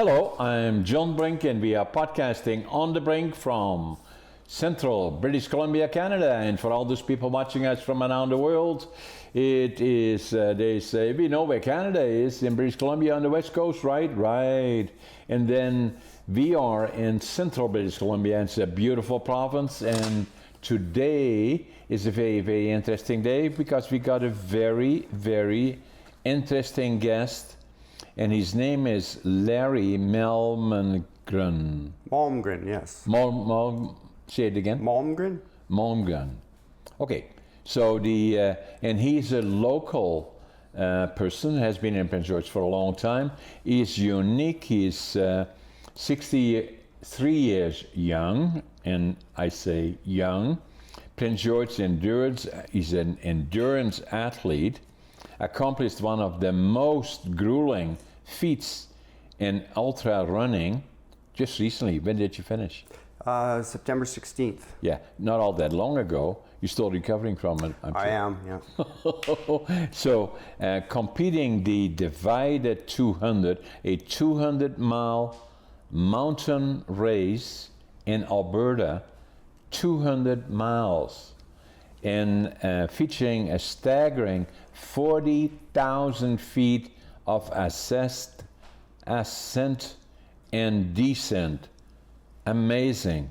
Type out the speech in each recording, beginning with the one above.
Hello, I'm John Brink, and we are podcasting on the Brink from central British Columbia, Canada. And for all those people watching us from around the world, it is, they say, we know where Canada is, in British Columbia on the west coast, right? Right. And then we are in central British Columbia. It's a beautiful province, and today is a very, very interesting day because we got a very, very interesting guest. And his name is Larry Malmgren. Malmgren, yes. Say it again. Malmgren? Malmgren. Okay. So and he's a local person, has been in Prince George for a long time. He's unique. He's 63 years young, and I say young. Prince George endurance. He's an endurance athlete. Accomplished one of the most grueling feats in ultrarunning just recently. When did you finish? September 16th. Yeah, not all that long ago. You're still recovering from it, I'm sure. I am, yeah. So, competing the divided 200, a 200-mile mountain race in Alberta, 200 miles, and featuring a staggering 40,000 feet of ascent and descent. Amazing.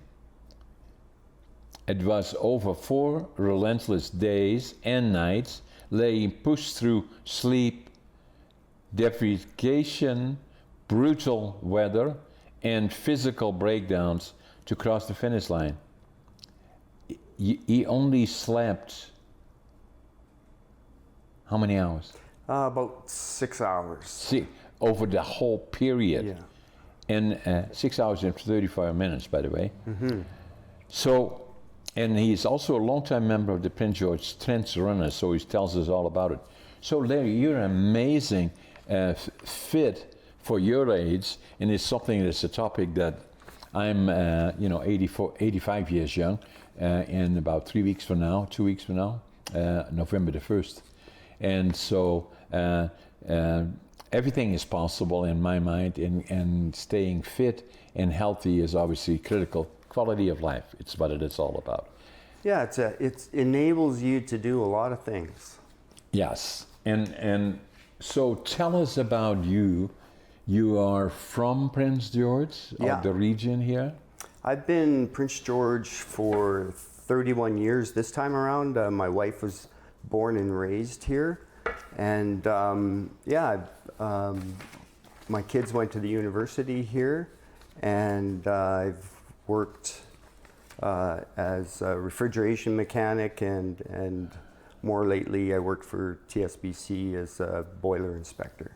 It was over 4 relentless days and nights, laying pushed through sleep, deprivation, brutal weather, and physical breakdowns to cross the finish line. He only slept how many hours? About 6 hours. See, over the whole period. Yeah. And 6 hours and 35 minutes, by the way. Mm-hmm. So, and he's also a longtime member of the Prince George Trench Runners, so he tells us all about it. So, Larry, you're amazing fit for your age, and it's something that's a topic that I'm, 85 years young, in about 2 weeks from now, November the 1st. And so everything is possible in my mind, and staying fit and healthy is obviously critical. Quality of life, it's what it is all about. Yeah, it enables you to do a lot of things. Yes, and so tell us about you. You are from Prince George, yeah. Of the region here? I've been Prince George for 31 years this time around. My wife was born and raised here, and my kids went to the university here, and I've worked as a refrigeration mechanic, and more lately I worked for TSBC as a boiler inspector.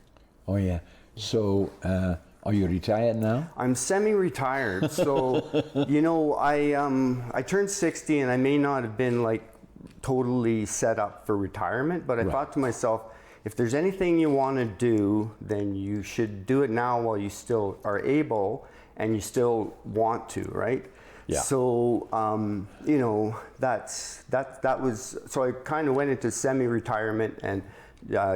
Oh yeah. So are you retired now? I'm semi-retired. So I turned 60, and I may not have been like totally set up for retirement, but I thought to myself, if there's anything you want to do, then you should do it now while you still are able and you still want to, right? Yeah. So that was, so I kind of went into semi-retirement and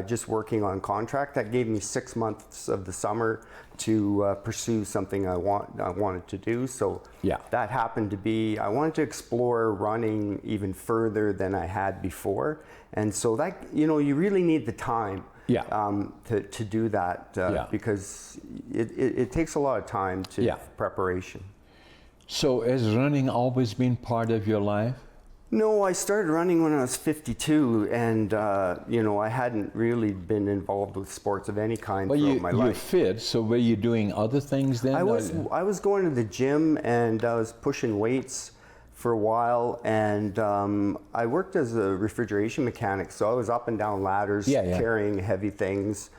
just working on contract. That gave me 6 months of the summer to pursue something I wanted to do. So that happened to be, I wanted to explore running even further than I had before. And so that, you really need the time to do that because it takes a lot of time to preparation. So has running always been part of your life? No, I started running when I was 52, and I hadn't really been involved with sports of any kind throughout my life. You're fit, so were you doing other things then? I was going to the gym, and I was pushing weights for a while, and I worked as a refrigeration mechanic, so I was up and down ladders, carrying heavy things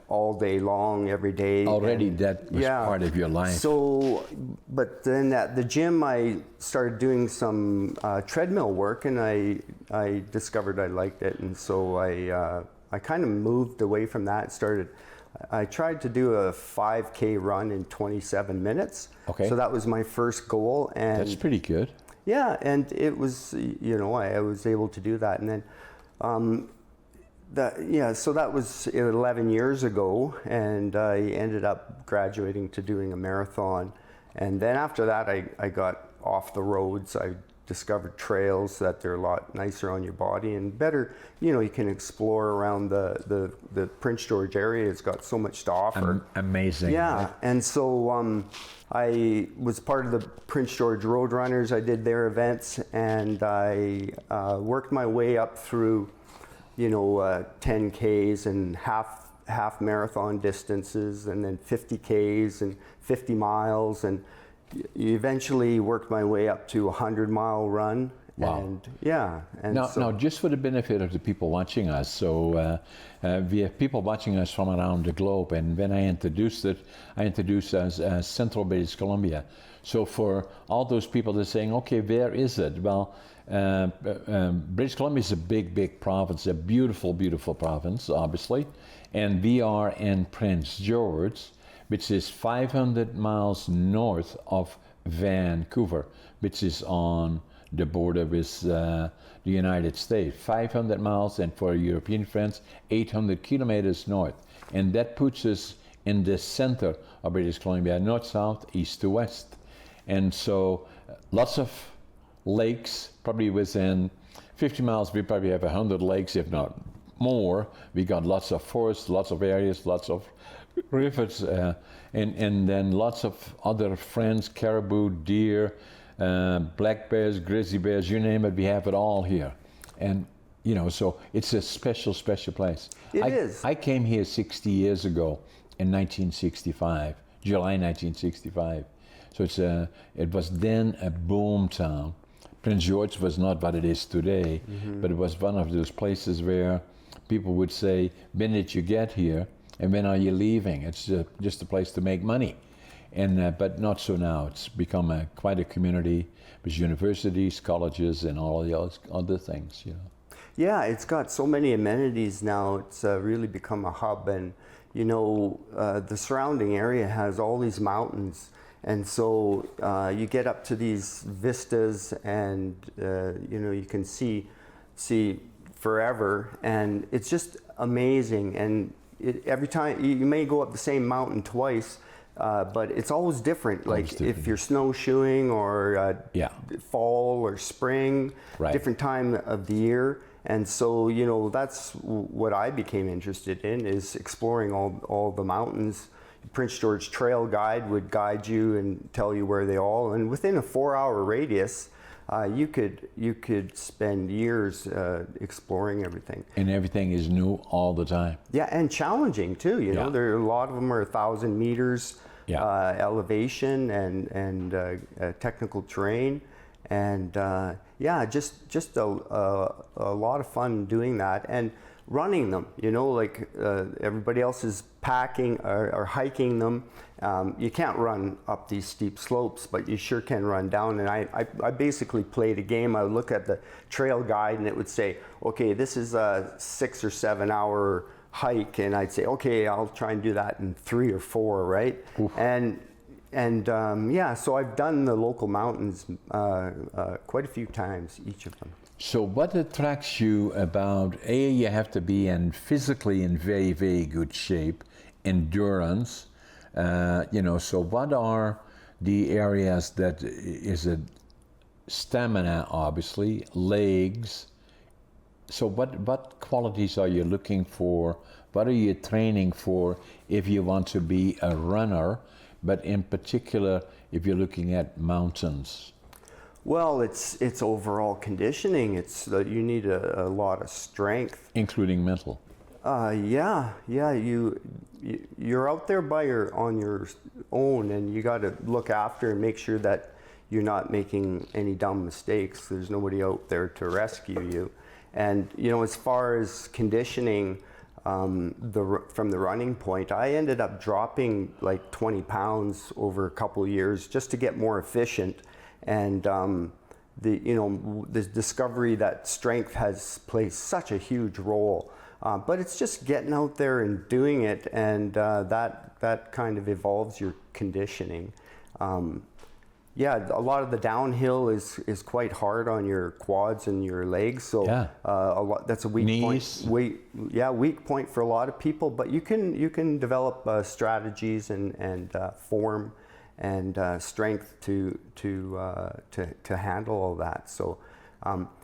all day long, every day. Already that was part of your life. So, but then at the gym, I started doing some treadmill work, and I discovered I liked it, and so I kind of moved away from that and I tried to do a 5K run in 27 minutes. Okay. So that was my first goal. And that's pretty good. Yeah, and it was, I was able to do that. And then So that was 11 years ago, and I ended up graduating to doing a marathon. And then after that, I got off the roads. I discovered trails that they're a lot nicer on your body and better. You can explore around the Prince George area. It's got so much to offer. Amazing. Yeah, right? and so I was part of the Prince George Roadrunners. I did their events, and I worked my way up through 10Ks and half marathon distances, and then 50Ks and 50 miles, and eventually worked my way up to a 100-mile run. Wow. And yeah. And now, just for the benefit of the people watching us, so we have people watching us from around the globe, and when I introduced as Central British Columbia. So for all those people that are saying, okay, where is it? Well, British Columbia is a big province, a beautiful province, obviously, and we are in Prince George, which is 500 miles north of Vancouver, which is on the border with the United States. 500 miles, and for European friends, 800 kilometers north. And that puts us in the center of British Columbia, north-south, east to west. And so lots of lakes, probably within 50 miles, we probably have 100 lakes, if not more. We got lots of forests, lots of areas, lots of rivers, and then lots of other friends, caribou, deer, black bears, grizzly bears, you name it, we have it all here. And, so it's a special place. It is. I came here 60 years ago in 1965, July 1965. So it was then a boom town. Prince George was not what it is today, but it was one of those places where people would say, when did you get here? And when are you leaving? It's just a place to make money. And but not so now. It's become quite a community with universities, colleges, and all the other things, Yeah, it's got so many amenities now. It's really become a hub, and the surrounding area has all these mountains, and so you get up to these vistas, and you can see forever, and it's just amazing. And every time you may go up the same mountain twice, but it's always different. If you're snowshoeing or fall or spring, right. Different time of the year. And so, that's what I became interested in, is exploring all the mountains. Prince George Trail Guide would guide you and tell you where they all, and within a 4-hour radius, you could spend years exploring everything. And everything is new all the time. Yeah, and challenging too. There a lot of them are 1,000 meters elevation and technical terrain, and just a lot of fun doing that and running them. Everybody else is packing or hiking them. You can't run up these steep slopes, but you sure can run down. And I basically played a game. I would look at the trail guide, and it would say, okay, this is a 6 or 7 hour hike, and I'd say, okay, I'll try and do that in 3 or 4, right? Oof. So I've done the local mountains quite a few times, each of them. So what attracts you about, you have to be physically in very, very good shape, endurance, so what are the areas that is it stamina, obviously, legs? So what qualities are you looking for? What are you training for if you want to be a runner, but in particular if you're looking at mountains? Well, it's overall conditioning. It's that you need a lot of strength, including mental. You're out there on your own, and you got to look after and make sure that you're not making any dumb mistakes. There's nobody out there to rescue you. And as far as conditioning, from the running point, I ended up dropping like 20 pounds over a couple of years just to get more efficient. And the discovery that strength has played such a huge role, but it's just getting out there and doing it, and that kind of evolves your conditioning. Yeah, a lot of the downhill is quite hard on your quads and your legs. So that's a weak Knees. point. Weak point for a lot of people. But you can develop strategies and form and strength to handle all that. So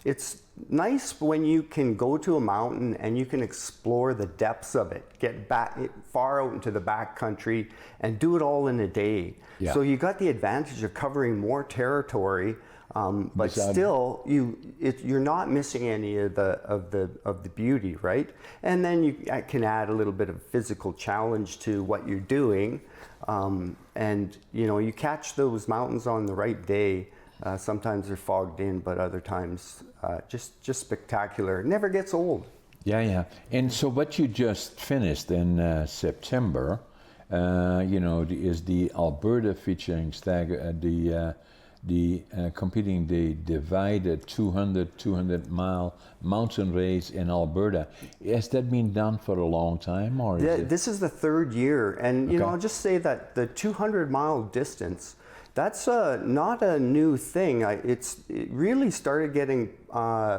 it's nice when you can go to a mountain and you can explore the depths of it, get back far out into the back country and do it all in a day. Yeah. So you got the advantage of covering more territory, but still you're not missing any of the beauty, right? And then you can add a little bit of physical challenge to what you're doing, and you catch those mountains on the right day. Sometimes they're fogged in, but other times just spectacular. It never gets old. Yeah. And so what you just finished in September, is the Alberta featuring competing the divided 200 mile mountain race in Alberta. Has that been done for a long time, or this is the third year, and I'll just say that the 200-mile distance, that's not a new thing. It really started getting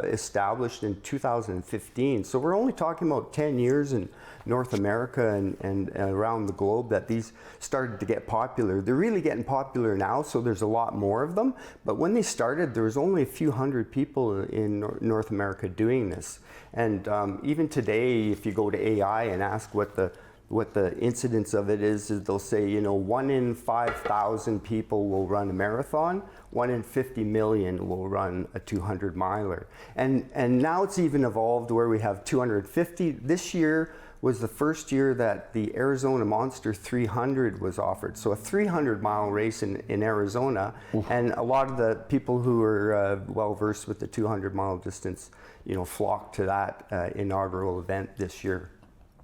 established in 2015. So we're only talking about 10 years in North America and around the globe that these started to get popular. They're really getting popular now, so there's a lot more of them. But when they started, there was only a few hundred people in North America doing this. And even today, if you go to AI and ask what the incidence of it is they'll say, 1 in 5,000 people will run a marathon, 1 in 50 million will run a 200 miler. And now it's even evolved where we have 250. This year was the first year that the Arizona Monster 300 was offered. So a 300-mile race in Arizona. Oof. And a lot of the people who are well-versed with the 200-mile distance, flocked to that inaugural event this year.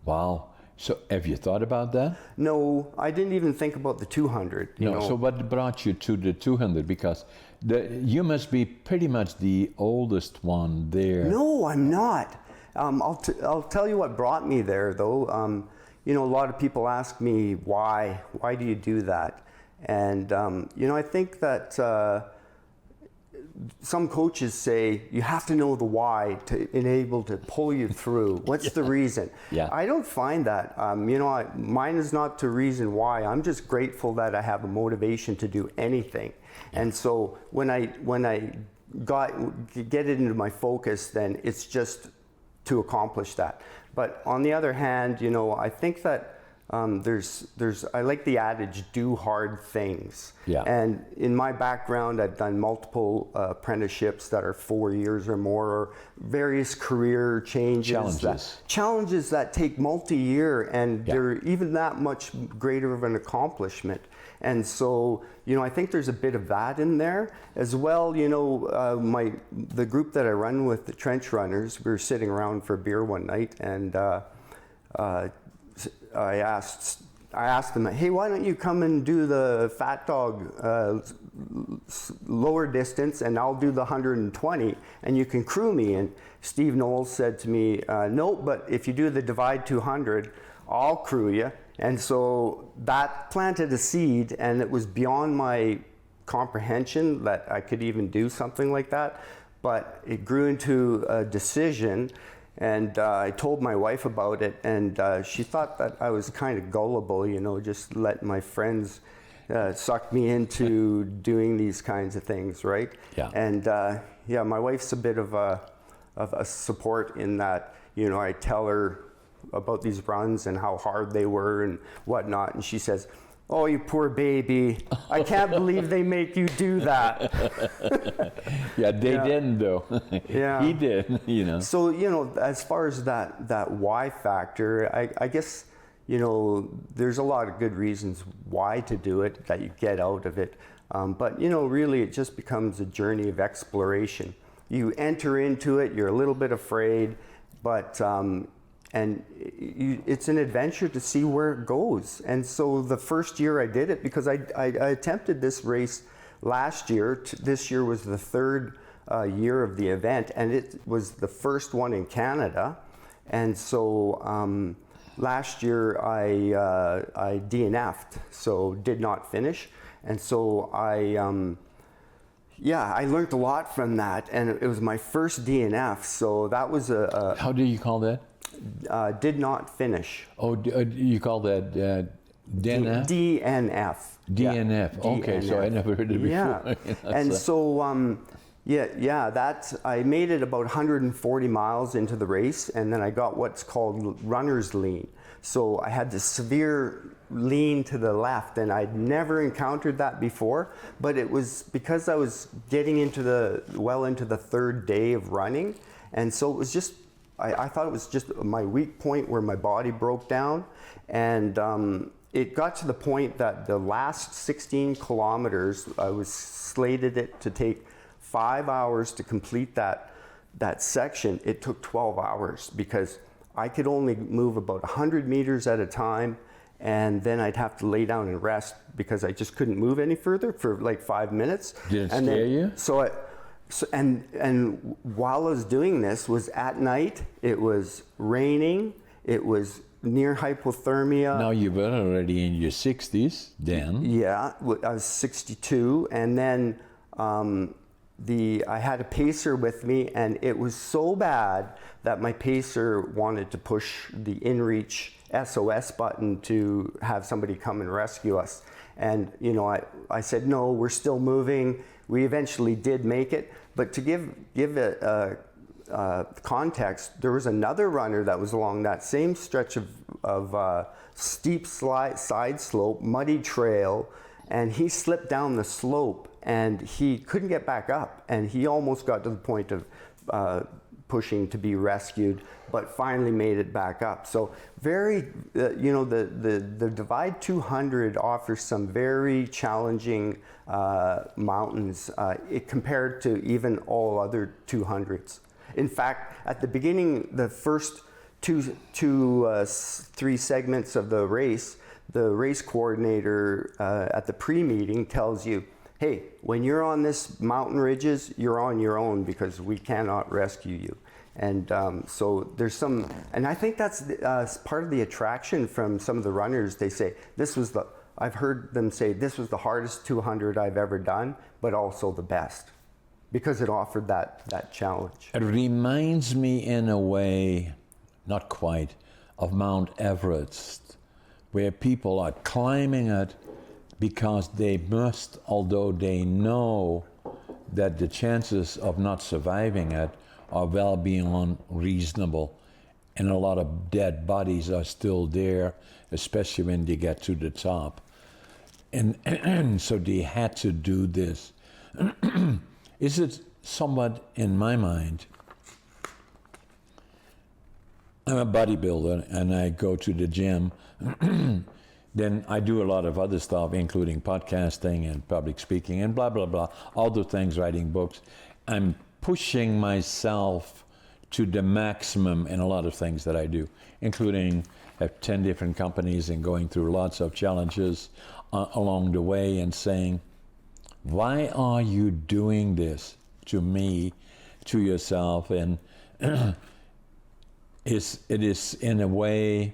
Wow. So have you thought about that? No, I didn't even think about the 200. So what brought you to the 200? Because you must be pretty much the oldest one there. No, I'm not. I'll tell you what brought me there, though. A lot of people ask me, why do you do that? And, I think that some coaches say you have to know the why to enable to pull you through. What's the reason? Yeah. I don't find that. Mine is not the reason why. I'm just grateful that I have a motivation to do anything. And so when I get it into my focus, then it's just to accomplish that. But on the other hand, I think that I like the adage, do hard things. Yeah. And in my background, I've done multiple apprenticeships that are 4 years or more, or various career changes. Challenges that take multi-year, and they're even that much greater of an accomplishment. And so, I think there's a bit of that in there as well. The group that I run with, the Trench Runners, we were sitting around for a beer one night, and I asked them, hey, why don't you come and do the Fat Dog lower distance, and I'll do the 120, and you can crew me. And Steve Knowles said to me, no, but if you do the Divide 200, I'll crew you. And so that planted a seed, and it was beyond my comprehension that I could even do something like that. But it grew into a decision. And I told my wife about it, and she thought that I was kind of gullible, just letting my friends suck me into doing these kinds of things, right? Yeah. And my wife's a bit of a support in that, I tell her about these runs and how hard they were and whatnot, and she says, oh, you poor baby. I can't believe they make you do that. They didn't, though. Yeah. He did, So, as far as that why factor, I guess, there's a lot of good reasons why to do it, that you get out of it. But, really it just becomes a journey of exploration. You enter into it, you're a little bit afraid, but it's an adventure to see where it goes. And so the first year I did it, because I attempted this race last year. This year was the third year of the event, and it was the first one in Canada. And so last year I DNF'd, so did not finish. And so I learned a lot from that, and it was my first DNF. So that was How do you call that? Did not finish. Oh, you call that DNF? DNF. DNF. Yeah. Okay, so I never heard it before. Yeah. And so, I made it about 140 miles into the race, and then I got what's called runner's lean. So I had this severe lean to the left, and I'd never encountered that before, but it was because I was getting into the third day of running, and so it was just, I thought it was just my weak point where my body broke down, and it got to the point that the last 16 kilometers, I was slated it to take 5 hours to complete that section. It took 12 hours because I could only move about 100 meters at a time, and then I'd have to lay down and rest because I just couldn't move any further for like 5 minutes. Did it scare you? And while I was doing this was at night, it was raining, it was near hypothermia. Now you were already in your 60s then. Yeah, I was 62, and then I had a pacer with me, and it was so bad that my pacer wanted to push the InReach SOS button to have somebody come and rescue us. And I said, no, we're still moving. We eventually did make it, but to give it context, there was another runner that was along that same stretch of steep side slope, muddy trail, and he slipped down the slope and he couldn't get back up, and he almost got to the point of pushing to be rescued, but finally made it back up. So the Divide 200 offers some very challenging mountains compared to even all other 200s. In fact, at the beginning, the first three segments of the race coordinator at the pre-meeting tells you, hey, when you're on this mountain ridges, you're on your own because we cannot rescue you. And so there's some, and I think that's part of the attraction from some of the runners. They say, I've heard them say, this was the hardest 200 I've ever done, but also the best, because it offered that challenge. It reminds me in a way, not quite, of Mount Everest, where people are climbing it because they must, although they know that the chances of not surviving it are well beyond reasonable, and a lot of dead bodies are still there, especially when they get to the top. And so they had to do this. Is it somewhat, in my mind, I'm a bodybuilder and I go to the gym, then I do a lot of other stuff, including podcasting and public speaking and blah, blah, blah, other things, writing books. I'm pushing myself to the maximum in a lot of things that I do, including have 10 different companies and going through lots of challenges along the way and saying, why are you doing this to me, to yourself? And it is in a way,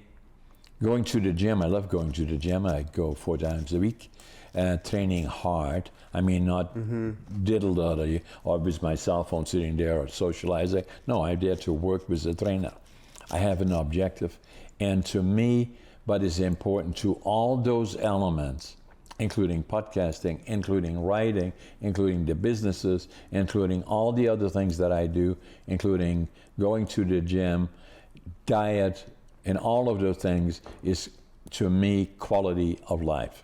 going to the gym. I love going to the gym. I go 4 times a week, training hard. I mean, not diddle-daddle or with my cell phone sitting there or socializing. No, I'm there to work with a trainer. I have an objective. And to me, what is important to all those elements, including podcasting, including writing, including the businesses, including all the other things that I do, including going to the gym, diet, and all of those things, is, to me, quality of life.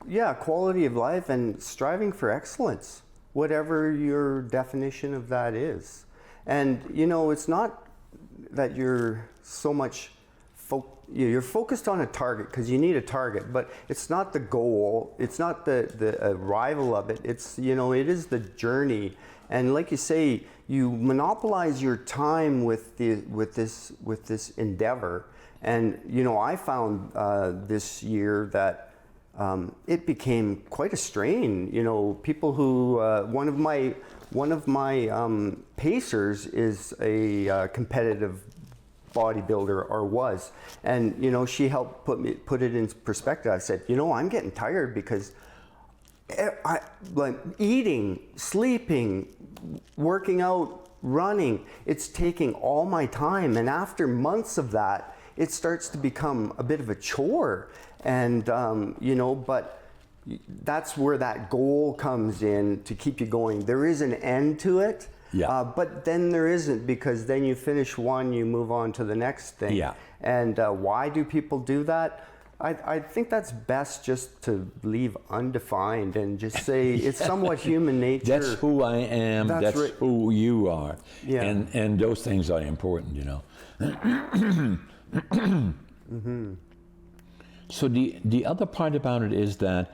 Yeah, quality of life and striving for excellence, whatever your definition of that is. And, it's not that you're so much you're focused on a target because you need a target, but it's not the goal. It's not the arrival of it. It's, it is the journey. And like you say, you monopolize your time with this endeavor. And, I found this year that it became quite a strain. People who, one of my pacers is a competitive bodybuilder, or was, and she helped put it in perspective. I said, I'm getting tired because like eating, sleeping, working out, running. It's taking all my time, and after months of that, it starts to become a bit of a chore. And but that's where that goal comes in to keep you going. There is an end to it, but then there isn't, because then you finish one, you move on to the next thing. Yeah. And why do people do that? I think that's best just to leave undefined and just say it's somewhat human nature. That's who I am. That's right. who you are. Yeah. And those things are important, Mm-hmm. So the other part about it is that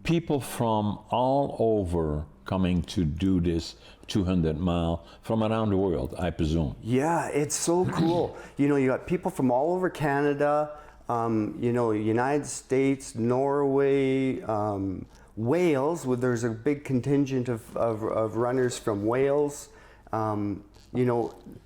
people from all over coming to do this 200-mile from around the world, I presume. Yeah, it's so cool. You got people from all over Canada, United States, Norway, Wales. There's a big contingent of runners from Wales.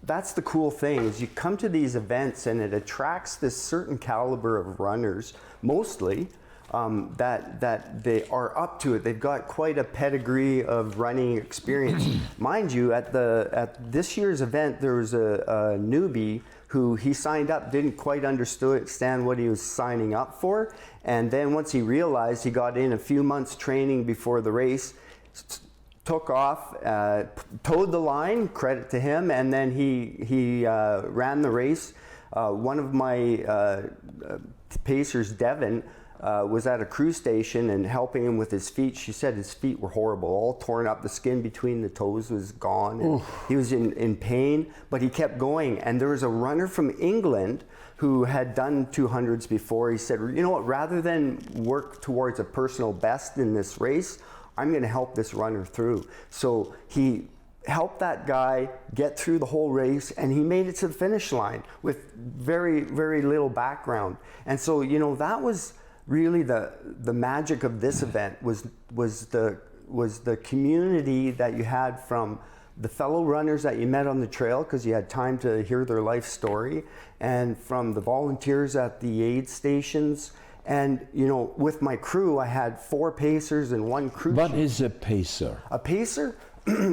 That's the cool thing, is you come to these events and it attracts this certain caliber of runners, mostly, that they are up to it. They've got quite a pedigree of running experience. Mind you, at this year's event, there was a newbie who he signed up, didn't quite understand what he was signing up for, and then once he realized, he got in a few months training before the race, took off, towed the line, credit to him, and then he ran the race. One of my pacers, Devin, was at a cruise station and helping him with his feet. She said his feet were horrible, all torn up. The skin between the toes was gone. And he was in pain, but he kept going. And there was a runner from England who had done 200s before. He said, you know what, rather than work towards a personal best in this race, I'm going to help this runner through. So he helped that guy get through the whole race, and he made it to the finish line with very, very little background. And so, that was really the magic of this event, was the community that you had from the fellow runners that you met on the trail, because you had time to hear their life story, and from the volunteers at the aid stations. And, with my crew, I had 4 pacers and 1 crew. What is a pacer? A pacer?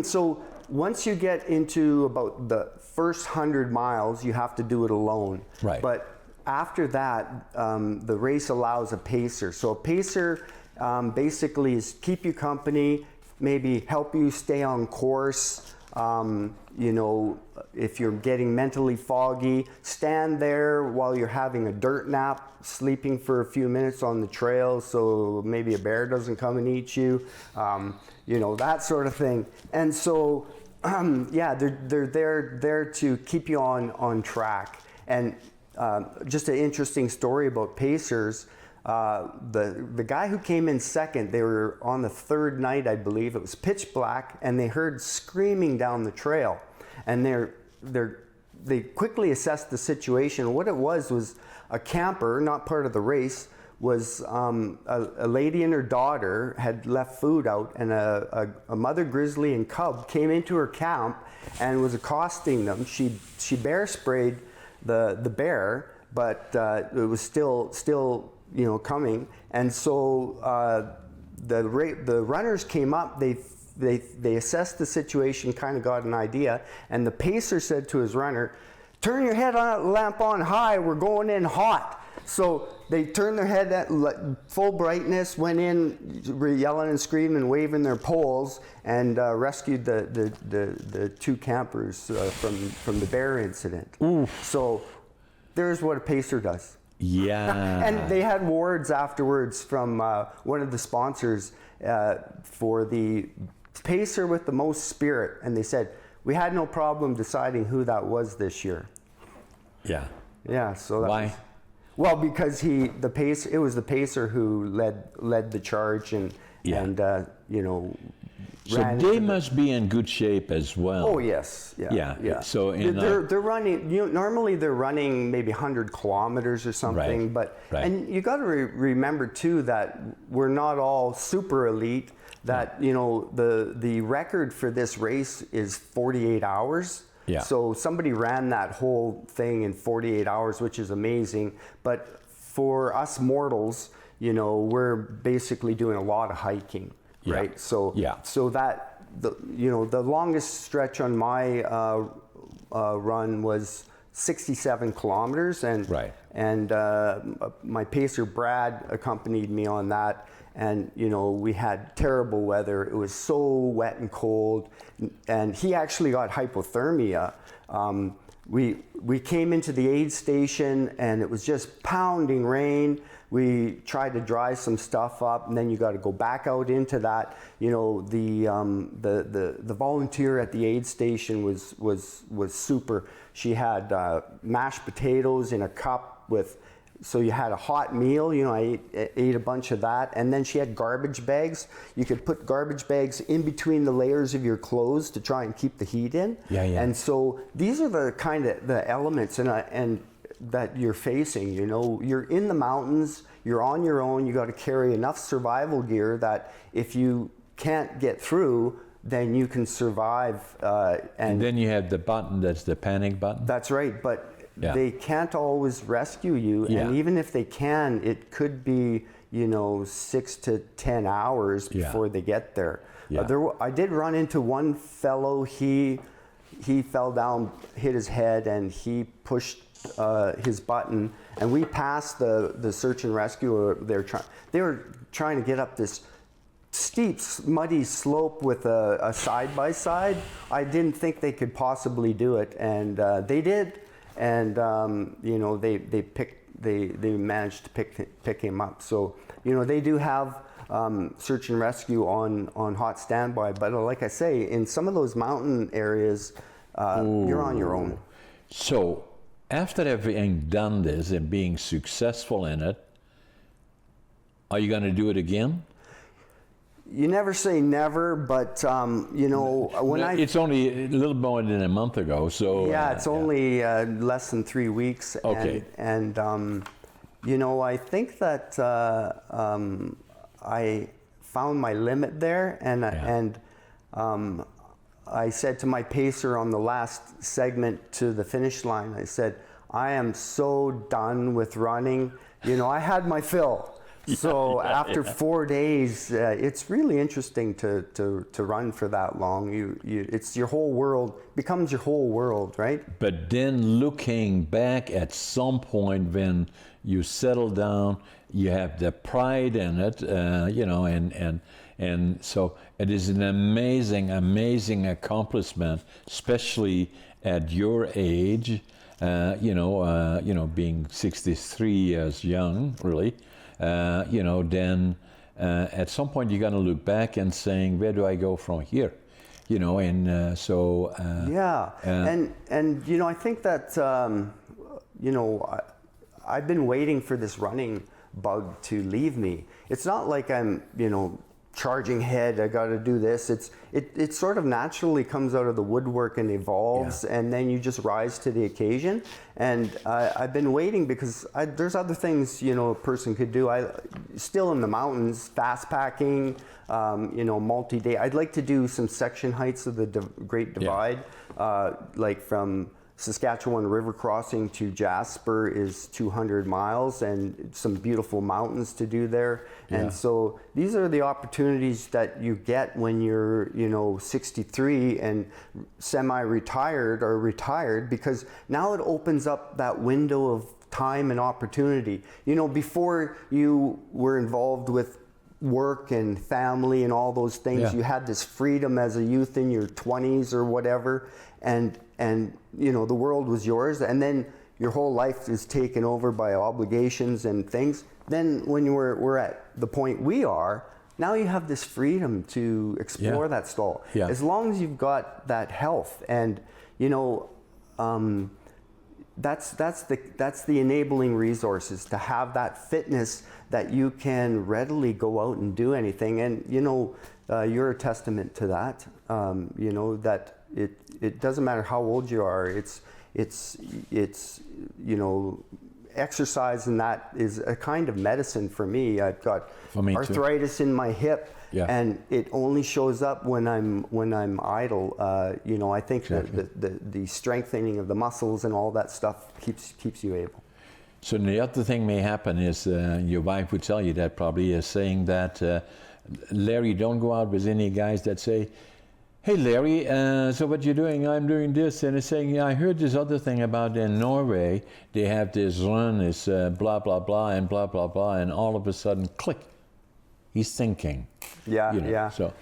So once you get into about the first 100 miles, you have to do it alone. Right. But after that, the race allows a pacer. So a pacer basically is keep you company, maybe help you stay on course. If you're getting mentally foggy, stand there while you're having a dirt nap, sleeping for a few minutes on the trail so maybe a bear doesn't come and eat you, that sort of thing. And so, they're there to keep you on track. And just an interesting story about pacers. The guy who came in second, they were on the 3rd night, I believe. It was pitch black, and they heard screaming down the trail. And they quickly assessed the situation. What it was a camper, not part of the race, was a lady and her daughter had left food out, and a mother grizzly and cub came into her camp and was accosting them. She bear sprayed the bear, but it was still coming. And so the runners came up. They assessed the situation, kind of got an idea, and the pacer said to his runner, "Turn your headlamp on high. We're going in hot." So they turned their head at full brightness, went in, yelling and screaming and waving their poles, and rescued the 2 campers from the bear incident. Ooh. So there's what a pacer does. Yeah. And they had awards afterwards from one of the sponsors for the pacer with the most spirit, and they said, we had no problem deciding who that was this year. Yeah. Yeah. So why? Well, because it was the pacer who led the charge and So they must be in good shape as well. Oh yes, yeah. So they're running. Normally they're running maybe 100 kilometers or something. Right. And you got to remember too that we're not all super elite. That the record for this race is 48 hours. Yeah. So somebody ran that whole thing in 48 hours, which is amazing. But for us mortals, you know, we're basically doing a lot of hiking, right? So that the longest stretch on my run was 67 kilometers, and my pacer Brad accompanied me on that. And you know, we had terrible weather. It was so wet and cold, and he actually got hypothermia. We came into the aid station, and it was just pounding rain. We tried to dry some stuff up, and then you got to go back out into that. You know, the volunteer at the aid station was super. She had mashed potatoes in a cup with. So you had a hot meal, you know, I ate a bunch of that. And then she had garbage bags. You could put garbage bags in between the layers of your clothes to try and keep the heat in. And so these are the kind of the elements and that you're facing, you know. You're in the mountains, you're on your own, you got to carry enough survival gear that if you can't get through, then you can survive. And then you have the button, that's the panic button. That's right, but they can't always rescue you, and even if they can, it could be, you know, 6 to 10 hours before they get there. I did run into one fellow. He fell down, hit his head, and he pushed his button, and we passed the search and rescue. They were trying to get up this steep, muddy slope with a side-by-side. I didn't think they could possibly do it, and they did. And you know, they managed to pick him up. So you know, they do have search and rescue on hot standby. But like I say, in some of those mountain areas, you're on your own. So after having done this and being successful in it, are you going to do it again? You never say never, but you know, it's only a little more than a month ago, so it's only less than 3 weeks. Okay. And you know, I think that I found my limit there, and I said to my pacer on the last segment to the finish line, I said, I am so done with running. You know, I had my fill. So after 4 days, it's really interesting to run for that long. It's your whole world, becomes your whole world, right? But then looking back at some point when you settle down, you have the pride in it, you know, and so it is an amazing accomplishment, especially at your age, you know, being 63 years young, really. You know, then at some point you're going to look back and saying, where do I go from here? You know, and and you know, I think that you know, I've been waiting for this running bug to leave me. It's not like I'm, you know, charging ahead, I got to do this. It sort of naturally comes out of the woodwork and evolves, and then you just rise to the occasion. And I've been waiting because there's other things, you know, a person could do. Still in the mountains, fast packing, you know, multi-day. I'd like to do some section heights of the Great Divide, like from Saskatchewan River crossing to Jasper is 200 miles and some beautiful mountains to do there. And so these are the opportunities that you get when you're, you know, 63 and semi-retired or retired, because now it opens up that window of time and opportunity. You know, before you were involved with work and family and all those things, you had this freedom as a youth in your 20s or whatever, and you know, the world was yours, and then your whole life is taken over by obligations and things. Then when we're at the point we are, now you have this freedom to explore that stall. As long as you've got that health, and you know, that's the enabling resources, to have that fitness that you can readily go out and do anything. And you know, you're a testament to that. You know, that it doesn't matter how old you are. It's you know, exercise, and that is a kind of medicine for me. I've got arthritis in my hip, and it only shows up when I'm idle. You know, I think that the strengthening of the muscles and all that stuff keeps you able. So the other thing may happen is your wife would tell you that probably is saying that, Larry, don't go out with any guys that say, hey Larry, so what you doing? I'm doing this. And it's saying, yeah, I heard this other thing about in Norway, they have this run, is blah, blah, blah, and blah, blah, blah. And all of a sudden, click, he's thinking. Yeah, you know, yeah. So.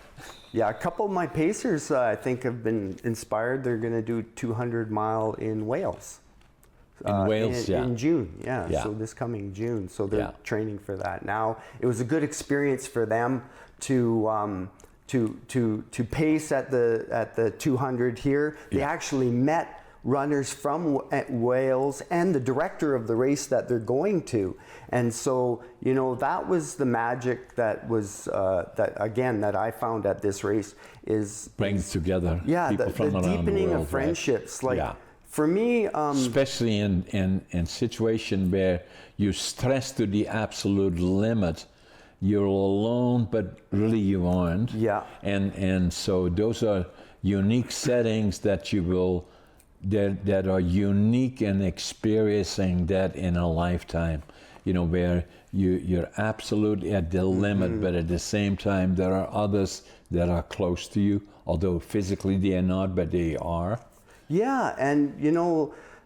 Yeah, a couple of my pacers, I think, have been inspired. They're going to do 200 mile in Wales. In Wales, in June, yeah. Yeah. So this coming June, so they're Yeah. training for that now. It was a good experience for them to pace at the 200 here. They actually met runners from Wales and the director of the race that they're going to, and so that was the magic that was that I found at this race is Brings together people the from around deepening the world, of friendships. right? Like for me, especially in situation where you stress to the absolute limit, you're alone, but really you aren't. Yeah. And so those are unique settings that you will that are unique in experiencing that in a lifetime. Where you're absolutely at the limit, but at the same time there are others that are close to you, although physically they are not, but they are. Yeah, and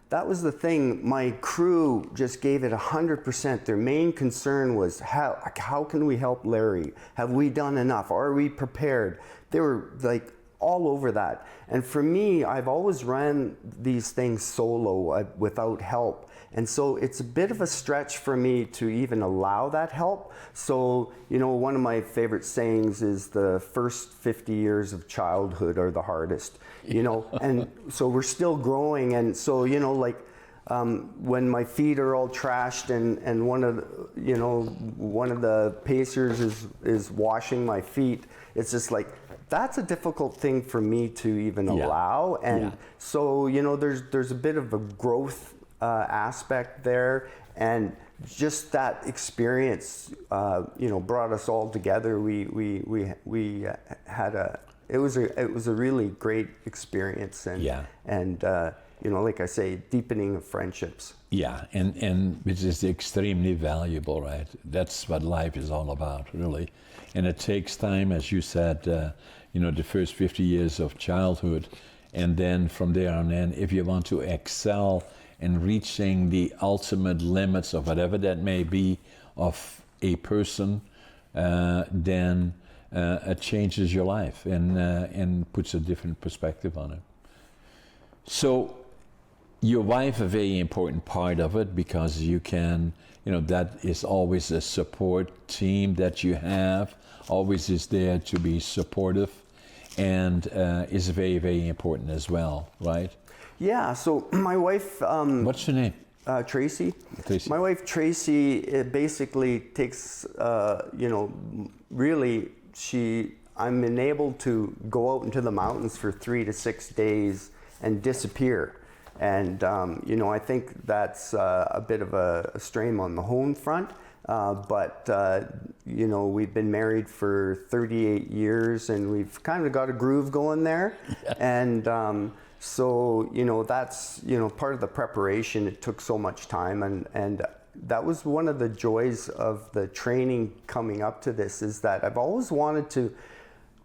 that was the thing. My crew just gave it 100%. Their main concern was how can we help Larry? Have we done enough? Are we prepared? They were like all over that. And for me, I've always ran these things solo without help. And so it's a bit of a stretch for me to even allow that help. So, one of my favorite sayings is the first 50 years of childhood are the hardest, and so we're still growing. And so, when my feet are all trashed and one of the pacers is washing my feet, it's just like, that's a difficult thing for me to even allow. And so, there's a bit of a growth aspect there, and just that experience, brought us all together. We had it was a really great experience, and like I say, deepening of friendships. Yeah, and which is extremely valuable, right? That's what life is all about, really. And it takes time, as you said, the first 50 years of childhood, and then from there on in, if you want to excel in reaching the ultimate limits of whatever that may be of a person, then it changes your life and puts a different perspective on it. So your wife, a very important part of it, because you can, that is always a support team that you have, always is there to be supportive, and is very, very important as well, right? Yeah, so my wife... what's your name? Tracy. Tracy. My wife Tracy, it basically takes, really, I'm enabled to go out into the mountains for 3 to 6 days and disappear. And, I think that's a bit of a strain on the home front. But we've been married for 38 years and we've kind of got a groove going there. Yeah. And so, that's, part of the preparation. It took so much time, and that was one of the joys of the training coming up to this, is that I've always wanted to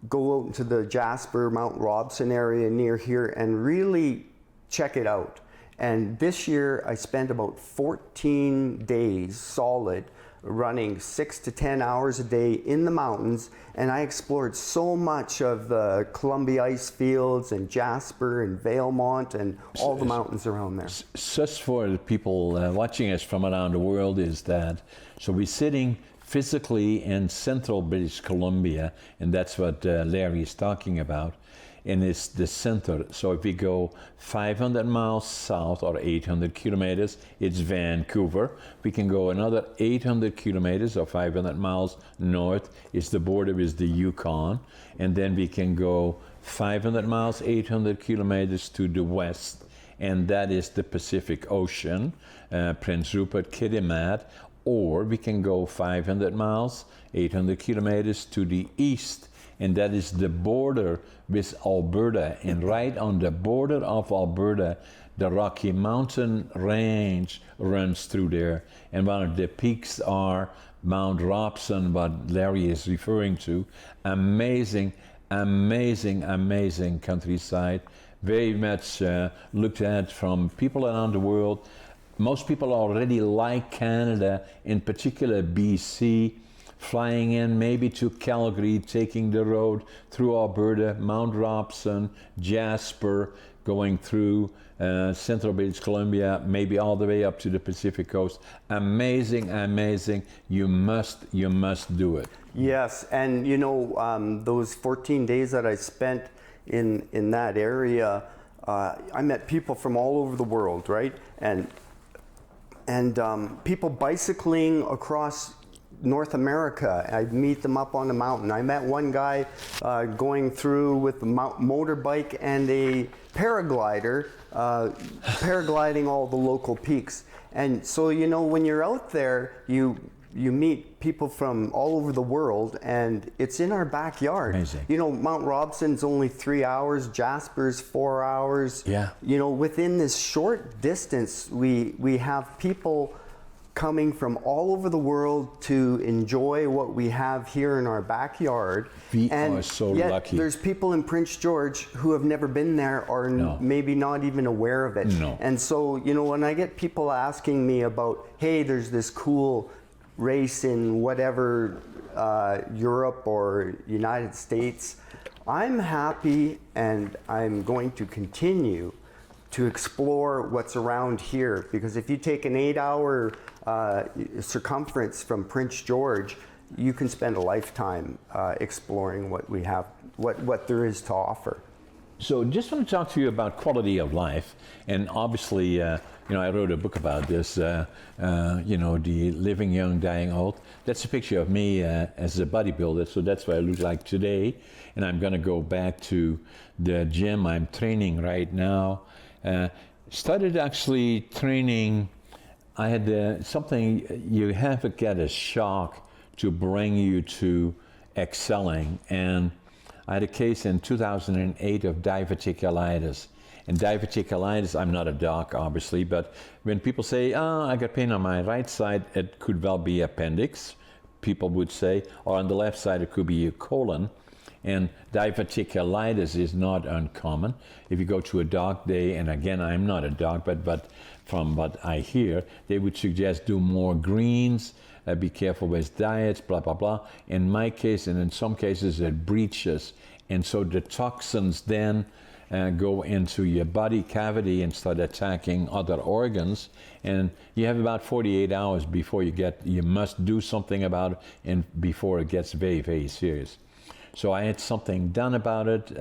go out into the Jasper, Mount Robson area near here and really check it out. And this year I spent about 14 days solid running 6 to 10 hours a day in the mountains, and I explored so much of the Columbia ice fields and Jasper and Valemont and all the mountains around there. Just for the people watching us from around the world is that, so we're sitting physically in central British Columbia, and that's what Larry is talking about, and it's the center. So if we go 500 miles south or 800 kilometers, it's Vancouver. We can go another 800 kilometers or 500 miles north, it's the border with the Yukon. And then we can go 500 miles, 800 kilometers to the west, and that is the Pacific Ocean, Prince Rupert, Kitimat. Or we can go 500 miles, 800 kilometers to the east, and that is the border with Alberta. And right on the border of Alberta, the Rocky Mountain range runs through there. And one of the peaks are Mount Robson, what Larry is referring to. Amazing, amazing, amazing countryside. Very much looked at from people around the world. Most people already like Canada, in particular BC, flying in maybe to Calgary, taking the road through Alberta, Mount Robson, Jasper, going through central British Columbia, maybe all the way up to the Pacific coast. Amazing, amazing. You must do it. Yes, and you know, those 14 days that I spent in that area, I met people from all over the world, right? And people bicycling across North America. I'd meet them up on the mountain. I met one guy going through with a motorbike and a paraglider, paragliding all the local peaks. And so, you know, when you're out there, you meet people from all over the world, and it's in our backyard. Amazing. You know, Mount Robson's only 3 hours, Jasper's 4 hours. Yeah. You know, within this short distance, we have people coming from all over the world to enjoy what we have here in our backyard. We are so yet lucky. There's people in Prince George who have never been there or maybe not even aware of it. No. And so, you know, when I get people asking me about, hey, there's this cool race in whatever Europe or United States, I'm happy and I'm going to continue to explore what's around here, because if you take an 8-hour circumference from Prince George, you can spend a lifetime exploring what we have, what there is to offer. So just want to talk to you about quality of life, and obviously, you know, I wrote a book about this, you know, the living young, dying old. That's a picture of me as a bodybuilder, so that's what I look like today, and I'm going to go back to the gym I'm training right now. Started actually training, I had something, you have to get a shock to bring you to excelling, and I had a case in 2008 of diverticulitis. And diverticulitis, I'm not a doc, obviously, but when people say, oh, I got pain on my right side, it could well be appendix, people would say, or on the left side, it could be your colon. And diverticulitis is not uncommon. If you go to a doc, and again, I'm not a doc, but from what I hear, they would suggest do more greens, be careful with diets, blah, blah, blah. In my case, and in some cases, it breaches. And so the toxins then go into your body cavity and start attacking other organs. And you have about 48 hours before you must do something about it, and before it gets very, very serious. So I had something done about it.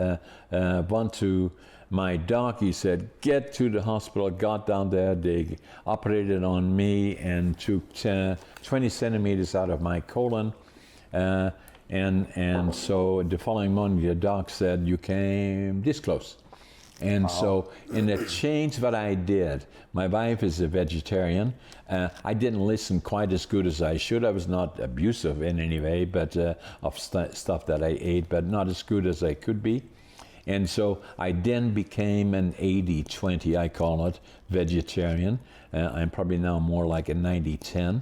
Went to my doc, he said, get to the hospital, got down there, they operated on me and took 20 centimeters out of my colon. And so the following morning, the doc said, you came this close. And so in the change that I did, my wife is a vegetarian. I didn't listen quite as good as I should. I was not abusive in any way, but of stuff that I ate, but not as good as I could be. And so I then became an 80-20, I call it, vegetarian. I'm probably now more like a 90-10.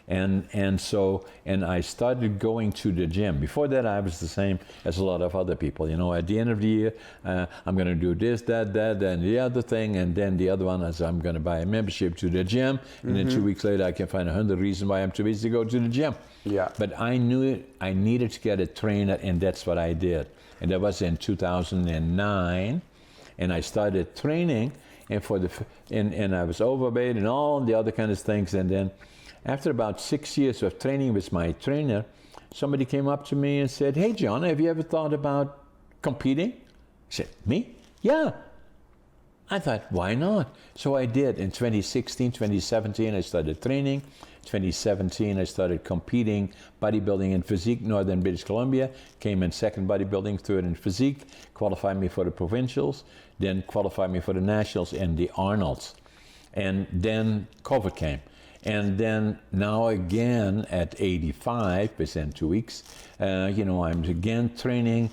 And I started going to the gym. Before that, I was the same as a lot of other people. You know, at the end of the year, I'm going to do this, that, and the other thing. And then the other one is I'm going to buy a membership to the gym. And then 2 weeks later, I can find 100 reasons why I'm too busy to go to the gym. Yeah. But I knew I needed to get a trainer, and that's what I did. And that was in 2009. And I started training, and I was overweight and all the other kind of things. And then after about 6 years of training with my trainer, somebody came up to me and said, hey, John, have you ever thought about competing? I said, me? Yeah. I thought, why not? So I did. In 2016, 2017, I started training. 2017, I started competing, bodybuilding and physique, Northern British Columbia. Came in second bodybuilding, third in physique, qualified me for the provincials, then qualified me for the nationals and the Arnolds. And then COVID came. And then now again at 85, within 2 weeks, I'm again training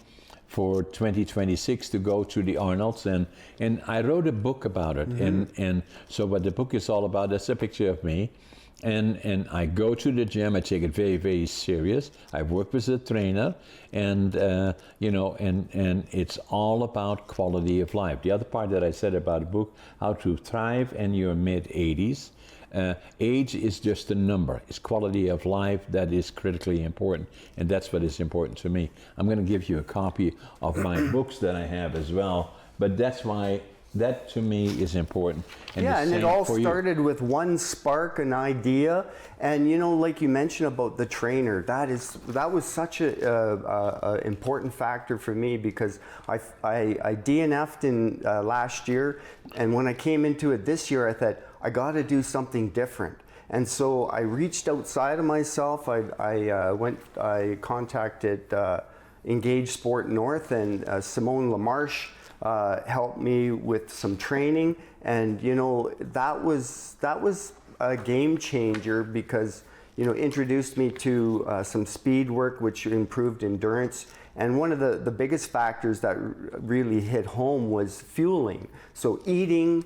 for 2026 to go to the Arnolds, and I wrote a book about it. And so what the book is all about, that's a picture of me. And I go to the gym. I take it very, very serious. I work with a trainer, and and it's all about quality of life. The other part that I said about the book, how to thrive in your mid-80s. Age is just a number. It's quality of life that is critically important, and that's what is important to me. I'm going to give you a copy of my books that I have as well, but that's why that to me is important. And and it all started with one spark, an idea, and like you mentioned about the trainer, that was such a important factor for me, because I DNF'd in last year, and when I came into it this year, I thought I got to do something different. And so I reached outside of myself. I contacted Engage Sport North, and Simon Lamarche helped me with some training, and that was a game changer, because introduced me to some speed work, which improved endurance. And one of the biggest factors that really hit home was fueling. So eating,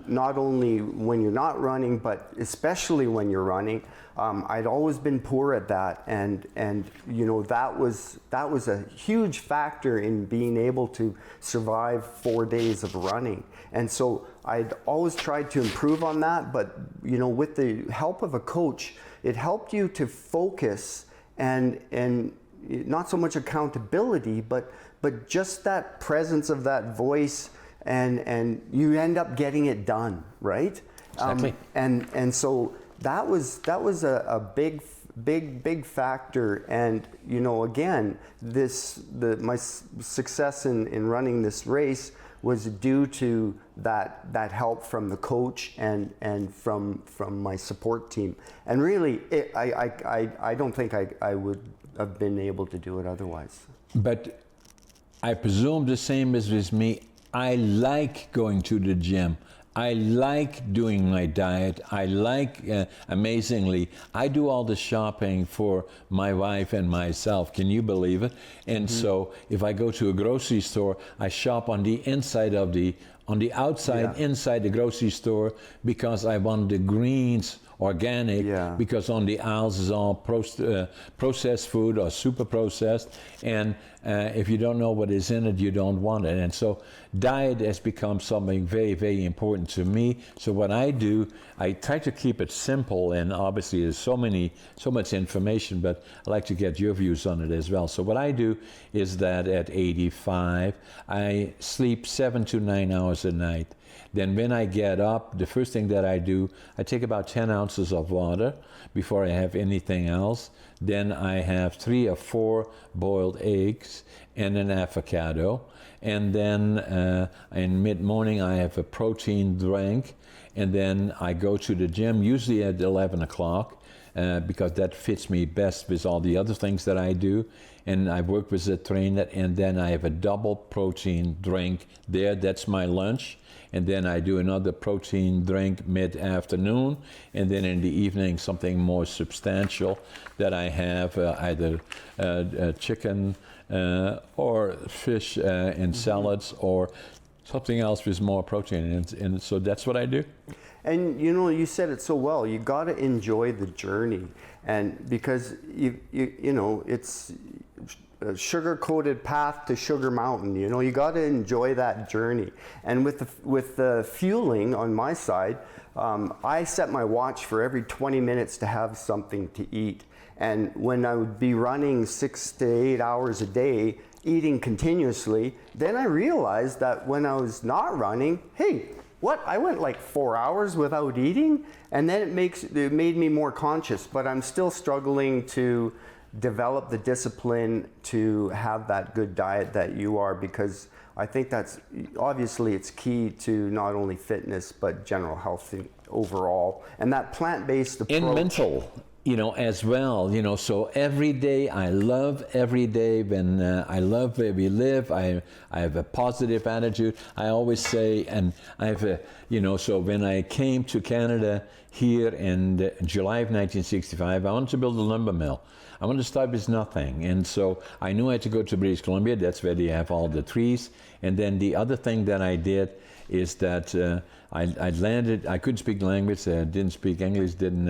not only when you're not running, but especially when you're running. I'd always been poor at that, and that was a huge factor in being able to survive 4 days of running. And so I'd always tried to improve on that, but with the help of a coach, it helped you to focus and not so much accountability, but just that presence of that voice, and you end up getting it done, right? Exactly. And so that was a big factor. And again, my success in running this race was due to that help from the coach and from my support team. And really, I don't think I would have been able to do it otherwise. But I presume the same is with me. I like going to the gym. I like doing my diet. I like, amazingly, I do all the shopping for my wife and myself. Can you believe it? And so if I go to a grocery store, I shop on the inside of on the outside, inside the grocery store, because I want the greens organic, because on the aisles is all processed food or super processed, and if you don't know what is in it, you don't want it. And so diet has become something very, very important to me. So what I do, I try to keep it simple, and obviously there's so much information, but I like to get your views on it as well. So what I do is that at 85, I sleep 7 to 9 hours a night. Then when I get up, the first thing that I do, I take about 10 ounces of water before I have anything else. Then I have 3 or 4 boiled eggs and an avocado. And then in mid-morning, I have a protein drink. And then I go to the gym, usually at 11 o'clock, because that fits me best with all the other things that I do. And I work with a trainer, and then I have a double protein drink there. That's my lunch. And then I do another protein drink mid-afternoon, and then in the evening something more substantial that I have, either chicken or fish in salads, or something else with more protein. And so that's what I do. And you said it so well. You got to enjoy the journey, and because it's a sugar-coated path to Sugar Mountain. You got to enjoy that journey. And with the fueling on my side, I set my watch for every 20 minutes to have something to eat. And when I would be running 6 to 8 hours a day, eating continuously, then I realized that when I was not running, hey, what? I went like 4 hours without eating, and then it made me more conscious. But I'm still struggling to develop the discipline to have that good diet that you are, because I think that's obviously it's key to not only fitness but general health overall, and that plant-based approach. as well, so every day, I love every day. When I love where we live, I have a positive attitude. I always say, and I have so when I came to Canada here in July of 1965, I wanted to build a lumber mill. I wanted to start with nothing. And so I knew I had to go to British Columbia. That's where they have all the trees. And then the other thing that I did is that I landed, I couldn't speak the language, didn't speak English, didn't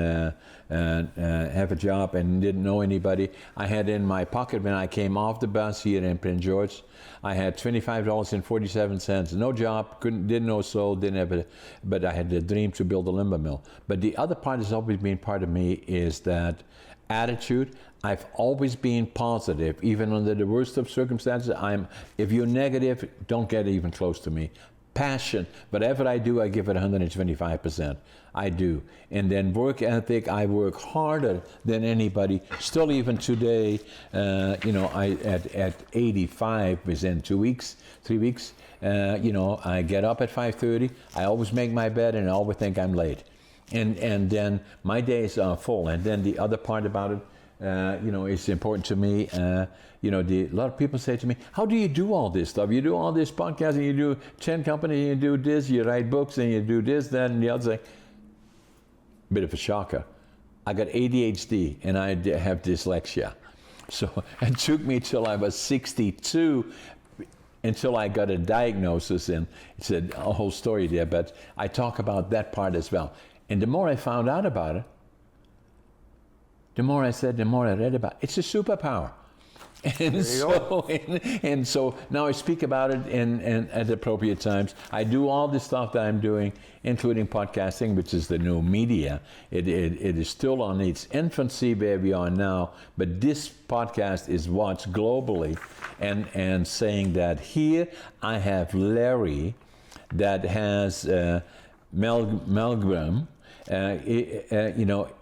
have a job, and didn't know anybody. I had in my pocket when I came off the bus here in Prince George, I had $25.47, no job, didn't know soul, didn't have it, but I had the dream to build a lumber mill. But the other part has always been part of me is that attitude. I've always been positive, even under the worst of circumstances. If you're negative, don't get even close to me. Passion, whatever I do, I give it 125%. I do. And then work ethic, I work harder than anybody. Still, even today, I at 85, within 3 weeks, I get up at 5:30. I always make my bed, and I always think I'm late. And then my days are full. And then the other part about it, it's important to me. A lot of people say to me, how do you do all this stuff? You do all this podcasting, you do 10 companies, you do this, you write books, and you do this, that, and the other thing. Bit of a shocker. I got ADHD, and I have dyslexia. So it took me till I was 62 until I got a diagnosis, and it's a whole story there, but I talk about that part as well. And the more I found out about it, the more I read about it. It's a superpower. And so now I speak about it at appropriate times. I do all the stuff that I'm doing, including podcasting, which is the new media. It is still on its infancy where we are now, but this podcast is watched globally, and saying that here I have Larry that has Malmgren,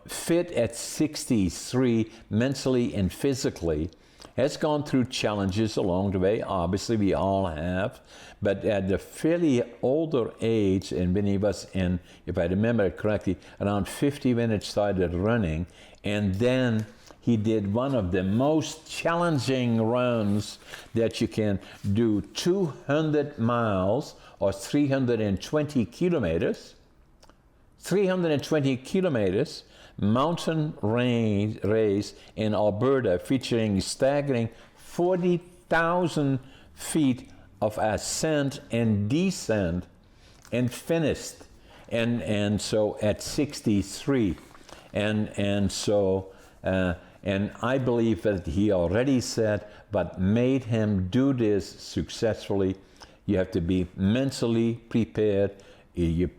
fit at 63 mentally and physically, has gone through challenges along the way. Obviously, we all have. But at a fairly older age, and when he was in, if I remember it correctly, around 50 when it started running, and then he did one of the most challenging runs that you can do, 200 miles or 320 kilometers. 320 kilometers, mountain race in Alberta, featuring staggering 40,000 feet of ascent and descent, and finished. And so at 63. And I believe that he already said, but made him do this successfully, you have to be mentally prepared. You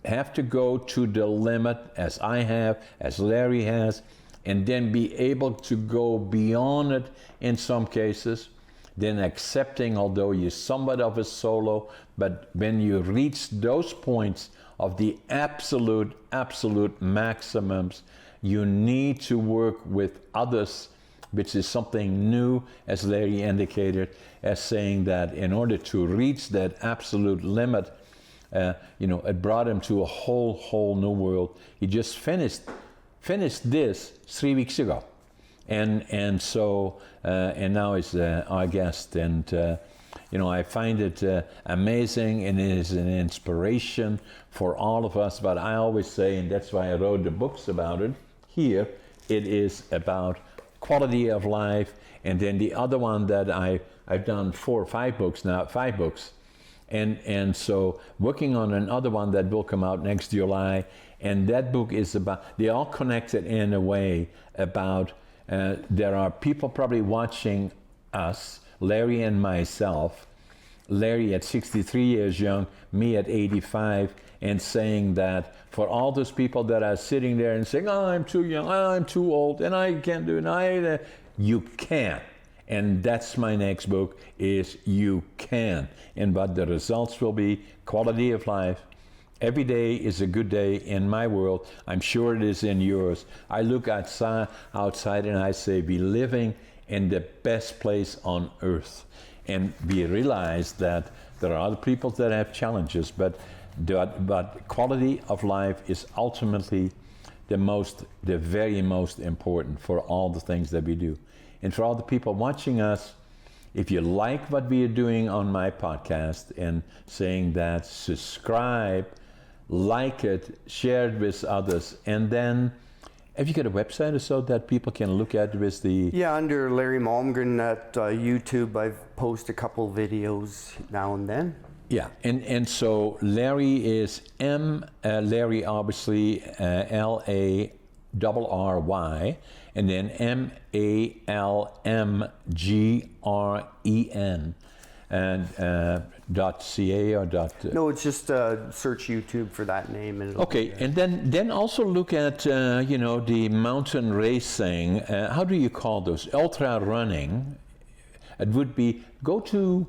have to go to the limit, as I have, as Larry has, and then be able to go beyond it in some cases, then accepting, although you're somewhat of a solo, but when you reach those points of the absolute maximums, you need to work with others, which is something new, as Larry indicated, as saying that in order to reach that absolute limit, it brought him to a whole new world. He just finished this 3 weeks ago, and so now he's our guest, and I find it amazing, and it is an inspiration for all of us. But I always say, and that's why I wrote the books about it. Here, it is about quality of life, and then the other one that I've done 4 or 5 books now, 5 books. And so working on another one that will come out next July, and that book is about, they're all connected in a way about, there are people probably watching us, Larry and myself, Larry at 63 years young, me at 85, and saying that for all those people that are sitting there and saying, oh, I'm too young, oh, I'm too old, and I can't do it, you can. And that's my next book, is You Can. And what the results will be, quality of life. Every day is a good day in my world. I'm sure it is in yours. I look outside and I say, we're living in the best place on earth. And we realize that there are other people that have challenges, but quality of life is ultimately the very most important for all the things that we do. And for all the people watching us, if you like what we are doing on my podcast and saying that, subscribe, like it, share it with others, and then have you got a website or so that people can look at with the... Yeah, under Larry Malmgren at YouTube, I've posted a couple videos now and then. Yeah, and so Larry is Larry obviously .Larry, and then Malmgren, and .ca or No, it's just search YouTube for that name. And okay, and then also look at the mountain racing. How do you call those? Ultrarunning. It would be, go to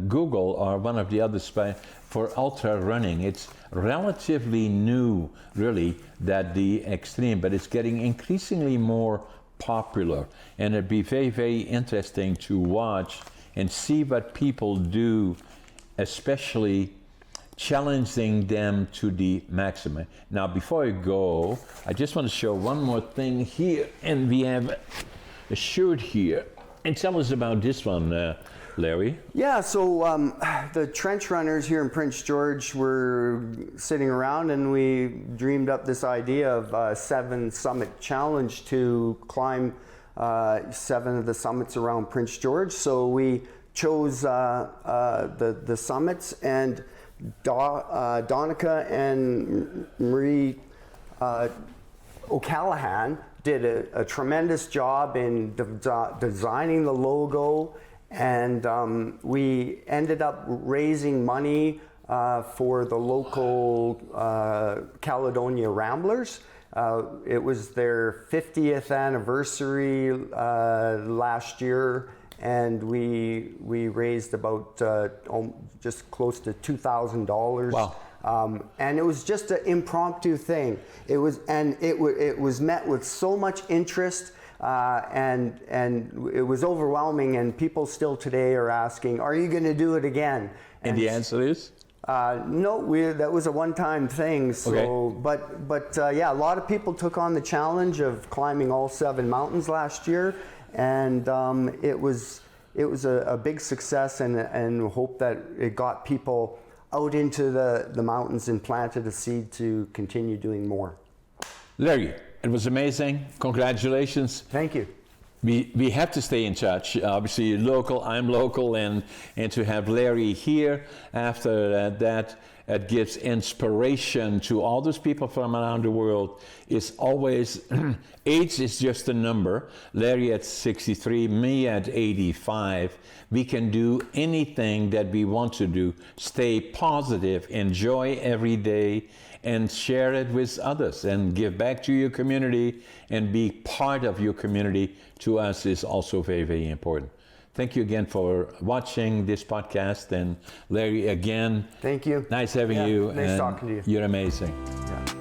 Google or one of the others for ultra-running. It's relatively new, really, that the extreme, but it's getting increasingly more popular. And it'd be very, very interesting to watch and see what people do, especially challenging them to the maximum. Now, before I go, I just want to show one more thing here, and we have a shirt here. And tell us about this one, Larry. Yeah, so the trench runners here in Prince George were sitting around and we dreamed up this idea of a 7 summit challenge to climb 7 of the summits around Prince George. So we chose the summits, and Donica and Marie O'Callahan did a tremendous job in designing the logo, and we ended up raising money for the local Caledonia Ramblers. It was their 50th anniversary last year, and we raised about just close to $2,000. Wow. And it was just an impromptu thing. It was met with so much interest, and it was overwhelming. And people still today are asking, "Are you going to do it again?" And the answer is no. That was a one-time thing. So, okay. but yeah, a lot of people took on the challenge of climbing all 7 mountains last year, and it was a big success, and hope that it got people out into the mountains and planted a seed to continue doing more. Larry, it was amazing. Congratulations. Thank you. We have to stay in touch. Obviously, you're local, I'm local, and to have Larry here after that, it gives inspiration to all those people from around the world. Is always, age is just a number. Larry at 63, me at 85. We can do anything that we want to do. Stay positive, enjoy every day, and share it with others, and give back to your community and be part of your community. To us is also very, very important. Thank you again for watching this podcast, and Larry, again, thank you. Nice having you. Nice talking to you. You're amazing. Yeah.